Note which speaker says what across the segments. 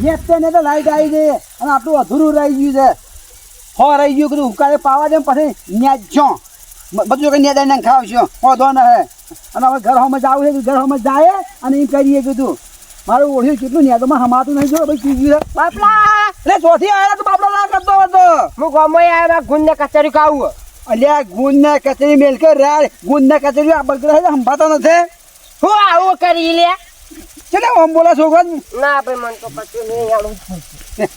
Speaker 1: ને તો લાઈટ આવી છે અને આટલું અધૂરું રહી ગયું છે હો રહી ગયું કીધું ઉકાળે પાવા દે પછી ન્યાજો બધું કઈ ન્યાદા ને ખાવશો હોધો ને હે અને હવે ઘર હોમાં જવું છે ઘર હોમાં જાય અને એમ કરીએ કીધું મારું ઓળખ્યું કેટલું ન્યાદોમાં હમાતું નહીં જો ભાઈ કીધું બાપલા એટલે ચોથી આવ્યા તો બાપલા ના કરતો હતો
Speaker 2: હું ગમે આવ્યા ગુણ ને કચેરી ખાવું
Speaker 1: અલ્યા ગુણ ને કચેરી મેલકે રાડ ગુણ ને કચેરી આ બગડે સંભાતો નથી
Speaker 2: હું આવું કરી લે
Speaker 1: ચલે ઓમ બોલા છોકરા
Speaker 2: ના ભાઈ મને તો પછી નહીં આવું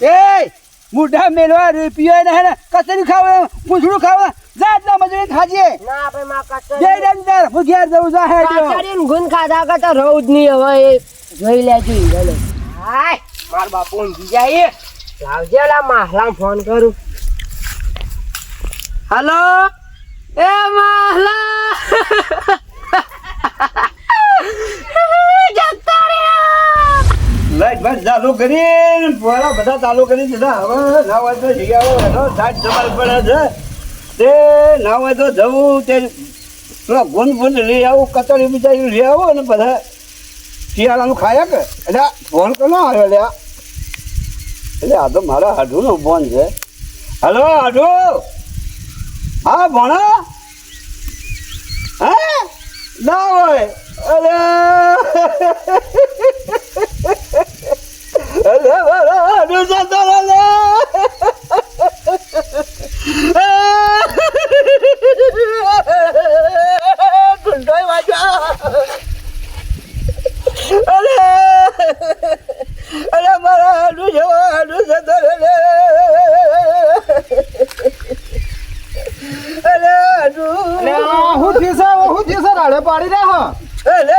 Speaker 1: એ મુઢા મેલવા રૂપિયો ને હે ને કચેરી ખાવે પૂછડું ખાવે જા એટલા મજૂરી ખાજે
Speaker 2: ના ભાઈ માં
Speaker 1: જય
Speaker 2: કચેરી
Speaker 1: રંદર હું ઘેર જવું જા હે
Speaker 2: કચેરી ને ગુણ ખાધા કરતા રહું જ નહીં હવે એ જોઈ લેજો ઈંડો હાય માર બાપુ ઊંઘી જાય લાવજે લા માહલા ફોન કરું હલો એ માહલા જતા રહ્યા
Speaker 1: લાઈટ બસ ચાલુ કરીને પોરા બધા ચાલુ કરી દીધા હવે ના હોય તો જગ્યાઓ હેઠો સાઈડ જમાલ પડે છે તે ના હોય તો જવું તે પેલો ગુંદ લઈ આવું કચોરી બીજા લઈ આવો અને બધા શિયાળાનું ખાયા કે એટલે ફોન કોનો આવ્યો એટલે આ તો મારા હાડુનો ફોન છે હલો હાડુ હા ભણો હા ના હોય અરે અરે મારા હાડુ જતો રે ગુંડોય વાજા અરે મારા હાડુ જેવા હાડુ જતો રે અરે હાડુ
Speaker 3: હું થયું છે રાડે પાડી રહ્યા
Speaker 1: અરે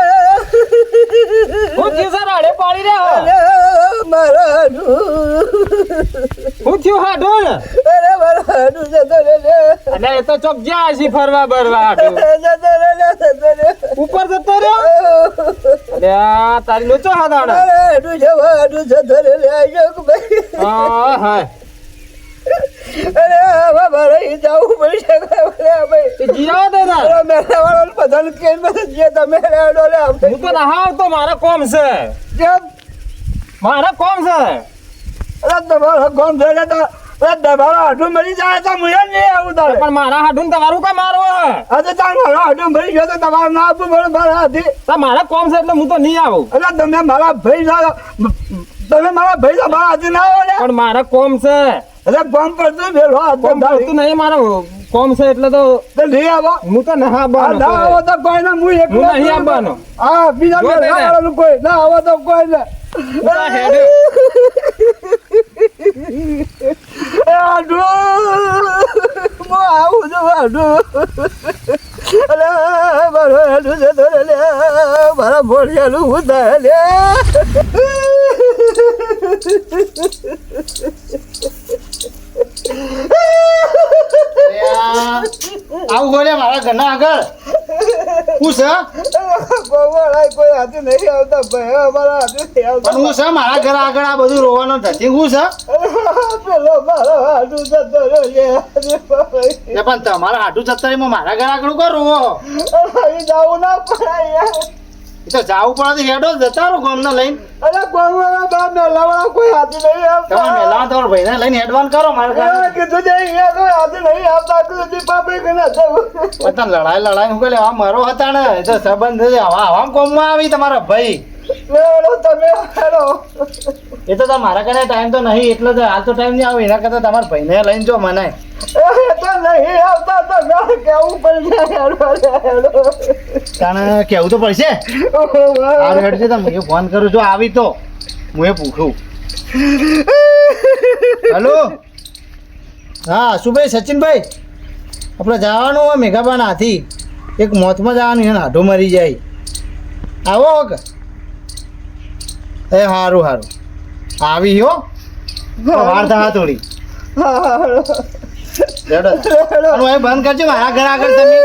Speaker 3: હું થયું છે રાડે પાડી રહ્યા
Speaker 1: મારા હાડુ
Speaker 3: હું થયું હાડો ને
Speaker 1: અરે મારા હાડુ જતો રે
Speaker 3: અને એ તો ચોક જ્યાં છે ફરવા બરવા હાડો
Speaker 1: જતો રે
Speaker 3: ઉપર જતો રહ્યો અરે આ તારી લોચો હાદાડા
Speaker 1: અરે હાડુ જેવા હાડુ જતો રે અશોક ભાઈ
Speaker 3: હા હા
Speaker 1: અરે હવે મારે જવું પડશે ભાઈ
Speaker 3: તે જીરાવા દે ના
Speaker 1: મેળા વાળા બધાને કેમ જે તમે રેડો લે
Speaker 3: હું તો નહાવ તો મારા કોમ છે
Speaker 1: જેમ
Speaker 3: મારા કોમ છે
Speaker 1: અરે તમારો કોમ છે તો તમારો હાડું મરી જાય તો હું નહીં આવું તારે
Speaker 3: પણ મારા હાડું તમારું કા મારવો
Speaker 1: આજે તાર મારો હાડું મરી ગયો તો તમારે ના આપવું પડે મારા હાથી
Speaker 3: તો મારા કોમ છે એટલે હું તો નહીં આવું
Speaker 1: અરે તમે મારા ભાઈ છો તમે મારા ભાઈ છો મારા હાથી ના આવો ને
Speaker 3: પણ મારા કોમ છે
Speaker 1: અરે કોમ પડતું મેળો
Speaker 3: કોમ કરતું નહીં મારો કોમ છે એટલે તો
Speaker 1: નહીં આવો
Speaker 3: હું તો ના આવવાનો
Speaker 1: ના આવો તો કોઈ ના હું એક
Speaker 3: હું નહીં આવવાનો
Speaker 1: હા બીજા
Speaker 3: જો
Speaker 1: મેળા
Speaker 3: તેને.
Speaker 1: વાળાનું કોઈ ના આવો તો કોઈ ના
Speaker 3: હું તો હેડે.
Speaker 1: આડું હું આવું છું આડું અરે મારો આડું છે તો લે મારા ભોળિયાનું હું થાય લે
Speaker 4: આવું બોલે મારા ઘરના આગળ હું છે
Speaker 1: કોઈ હાથે નહીં આવતા ભાઈ અમારા હાથે નહીં આવતા
Speaker 4: પણ હું છે મારા ઘર આગળ આ બધું રોવાનો ધતી હું છે
Speaker 1: પેલો મારો હાડું જતો રહ્યો
Speaker 4: એ પણ તમારા હાટું જતા મારા ઘર આગળ કરો રોવો
Speaker 1: જવું ના પડે યાર
Speaker 4: એ તો જાવું પડે તો હેડો જતા રહો ગામને લઈને
Speaker 1: અરે કોઈ બાપ મેલાવાળા કોઈ હાથે નહીં આવતા
Speaker 4: તમારે મેલા તમારા ભાઈને લઈને એડવાન્સ કરો મારા ઘર
Speaker 1: કીધું છે અહીંયા કોઈ હાથે નહીં આવતા કીધું દીપાપે કે ના થયું
Speaker 4: પણ લડાઈ હું કહે આ મારો હતા ને એ તો સંબંધ છે આવા કોમમાં આવી તમારા ભાઈ
Speaker 1: લેવડો તમે હેડો
Speaker 4: એ તો મારા ઘરે ટાઈમ તો નહીં એટલે તો હાલ તો ટાઈમ નહીં આવે એના કરતા તમારા ભાઈને લઈને જો મને
Speaker 1: એ તો નહીં આવતા તો ના કેવું પડશે હેડો
Speaker 4: તાણે કેવું તો પડશે આ હેડ છે તમે ફોન કરું જો આવી તો હું એ પૂછું હેલો હા શું ભાઈ સચિનભાઈ આપણે જવાનું હોય મેઘાબાના હાથી એક મોતમાં જવાનું એને હાડો મરી જાય આવો કે એ સારું સારું આવી હો વાર થા થોડી બંધ કરજો મારા ઘર આગળ તમે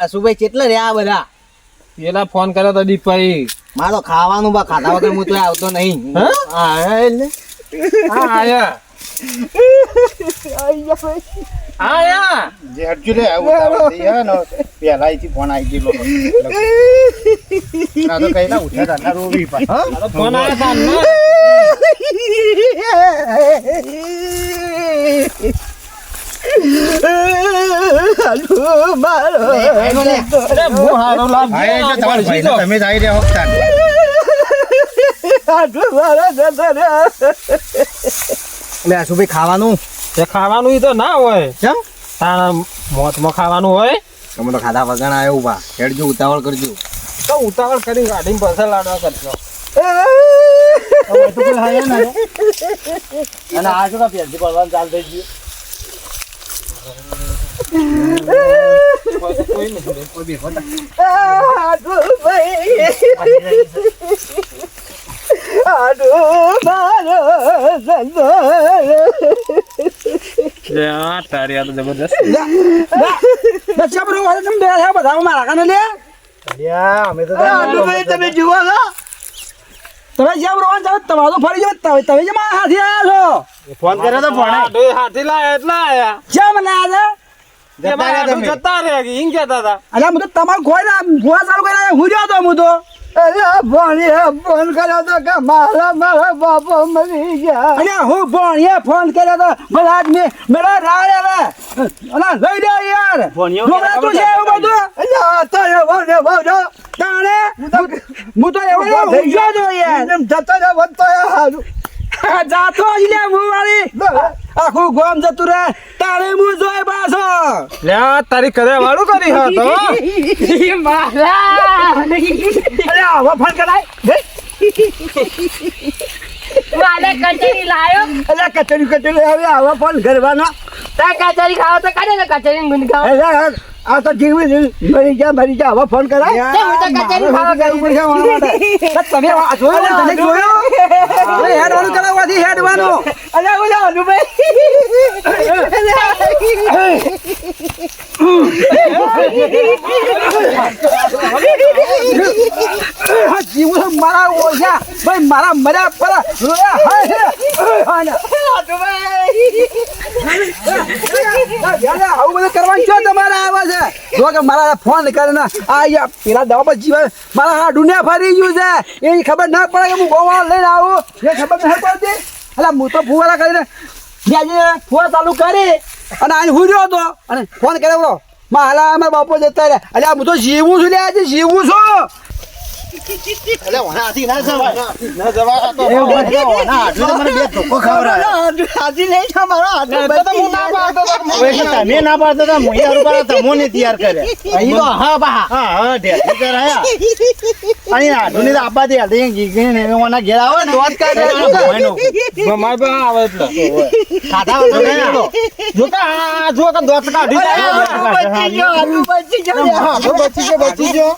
Speaker 2: સુભાઈ કેટલા રહ્યા બધા
Speaker 3: પેલા ફોન કર્યો તો દીપભાઈ
Speaker 2: મારો ખાવાનું બા ખાધા વગર હું તો આવતો નહીં
Speaker 3: હા
Speaker 2: એટલે
Speaker 3: આયા આયા
Speaker 4: હેડજો લે ઉતાવળ થઈ હે ને પહેલા અહીંથી ફોન આવી ગયેલો ના તો કઈ ના ઉઠ્યા તા ના રોવી પા હા
Speaker 3: અરે ફોન આવ્યા તા ને અરે બહુ હારો લાગ
Speaker 4: હા એ તમાર ભાઈ તમે જ આવી રહ્યા હોતા
Speaker 3: લે સુભી ખાવાનું તે ખાવાનું ઈ તો ના હોય
Speaker 4: કેમ
Speaker 3: તારા મોતમાં ખાવાનું હોય
Speaker 4: તમે તો ખાધા વગર આવ્યો ઉભા હેડજો ઉતાવળ કરજો
Speaker 3: તો ઉતાવળ કરી ગાડીમાં પૈસા લાડવા કરજો
Speaker 4: હવે તો કોઈ હાયા ના અને આ જો કા પેરથી પડવાનું ચાલ થઈ ગયું
Speaker 3: કોઈ નહીં
Speaker 4: કોઈ બી હોતા
Speaker 3: યા તારી આ તો જબરદસ્ત
Speaker 4: અલ્યા અમે તો
Speaker 1: તમે જુઓ છો
Speaker 2: તમે જેમ રોવા જાવ તમારો ફરી જાવ તમે જે મારા હાથી આવ્યા છો
Speaker 4: ફોન કર્યો તો ભણે
Speaker 3: ડોય હાથી લાયા એટલા આયા
Speaker 2: જેમ ના આવે
Speaker 4: જતા રહ્યા તમે
Speaker 3: જતા રહ્યા કે ઈમ કહેતા હતા
Speaker 2: અલ્યા હું તો તમારું ખોઈ ના ગોવા ચાલુ કરીને હું રહ્યો તો હું તો
Speaker 1: અરે ભણીએ ફોન કર્યો તો કે મારા બાપા મરી ગયા
Speaker 2: અલ્યા હું ભણીએ ફોન કર્યો તો બધા આદમી મેરા રાય આવે અલા લઈ લે યાર
Speaker 4: ભણ્યો
Speaker 2: ઢોકળા તું છે એવું બધું
Speaker 1: અલ્યા તો એવો ને બોલો
Speaker 2: તાણે હું તો એવો હું જો જો યાર
Speaker 1: એમ જતો ને વધતો હારું
Speaker 2: જાતો જ લે હું વાળી આખું ગોમ જતું રે તારે હું જોઈ પાછો
Speaker 3: લે તારી કરે વાળું કરી હા તો
Speaker 2: અરે આવો ફોન કરાય
Speaker 5: મારે કચેરી લાયો
Speaker 1: અલ્યા કચેરી હવે આવા ફોન કરવાનો
Speaker 5: તા કચેરી ખાવ તો કાઢે ને કચેરી ગુંદ ખાવ
Speaker 1: અલ્યા આ તો જીવી મરી જા આવા ફોન કરાય
Speaker 5: તે હું તો કચેરી ખાવા ગયું
Speaker 2: તમે આ જોયો તને જોયો અરે હેડવાનું કરાવવાથી હેડવાનું
Speaker 1: અલ્યા ઓલા અનુભાઈ
Speaker 2: જીવું મારા ઓછા ભાઈ મારા મર્યા પર આવું બધું કરવાનું છો તમારે આવે છે જો કે મારા ફોન કરીને આ પેલા દવા પર જીવન મારા આ દુનિયા ફરી ગયું છે એ ખબર ના પડે કે હું ગોવા લઈને આવું એ ખબર નહીં પડતી એટલે હું તો ફુવારા કરીને આજે ફુવા ચાલુ કરી અને આને હું રહ્યો હતો અને ફોન કર્યો બરો મારા અમારા બાપો જતા રહ્યા એટલે હું તો જીવું છું લે આજે જીવું છું
Speaker 4: અલે ઓનાથી ના જવાય ના જવાય તો ઓના આટલે મને બે ધોકો ખવરાય
Speaker 1: હાજી નહીં છે મારો હાથ
Speaker 3: તો હું ના પાડતો તો
Speaker 4: તમે ના પાડતો તો મુઈ હારું પાડો તમોને તૈયાર કરે અહીં તો હા બા હા ઢેકી કરાયા અહીં આડુને તો આબા દે હાલ ગીગી ને ઓના ઘેર આવે ને તો જ કાઢે ભાઈનો
Speaker 3: માય બા આવે એટલે
Speaker 4: ખાધા વગર
Speaker 3: જોતા આ જો કે દોત કાઢી બચી ગયો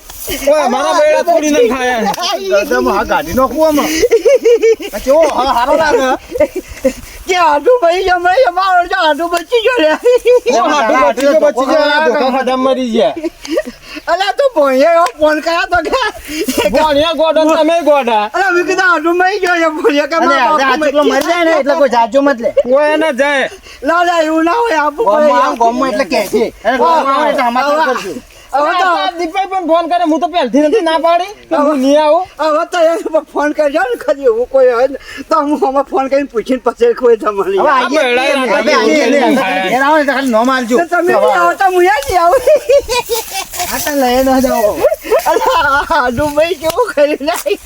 Speaker 3: ઓય મારા બેડા તોડી ન ખાયા
Speaker 4: દમ હા ગાડી નો કુવામાં કેવો હારો લાગે
Speaker 1: કે આડુ ભાઈ જમે મારો જો આડુ બચી ગયો રે
Speaker 3: બચી ગયો ધોકા ખાધા મરી ગયા
Speaker 1: અલ્યા તો ભોંયે ફોન કર્યા તો કે
Speaker 3: ગોળિયા ગોડા તમે ગોડા
Speaker 1: અલ્યા મેં કીધું આડુ મરી ગયો છે ભોંયે કે
Speaker 4: અને આ ચૂકલો મરી જાય ને એટલે કોઈ જાજો મત લે
Speaker 3: કોઈ ન જાય
Speaker 1: ના એવું ના હોય આપું
Speaker 4: ગોમમાં એટલે કે છે અને ગોમમાં એટલે સમાચાર કરશું
Speaker 1: હવે તો
Speaker 3: દીપભાઈ પણ ફોન કરે હું તો પહેલથી નથી ના પાડી કે હું નહીં આવું
Speaker 1: હવે તો એ ફોન કરજો ને ખરી એવું કોઈ હોય ને તો હું આમાં ફોન કરીને પૂછીને પછી કોઈ તમારી
Speaker 4: હવે આઈએ હવે આઈએ ઘેર આવો ને તો ખાલી નો માલજો
Speaker 1: તમે આવો તો હું યાદ આવું
Speaker 4: આ તને લઈ ન જાઓ
Speaker 1: અલ્યા આડુ ભાઈ કેવું કરી નાખી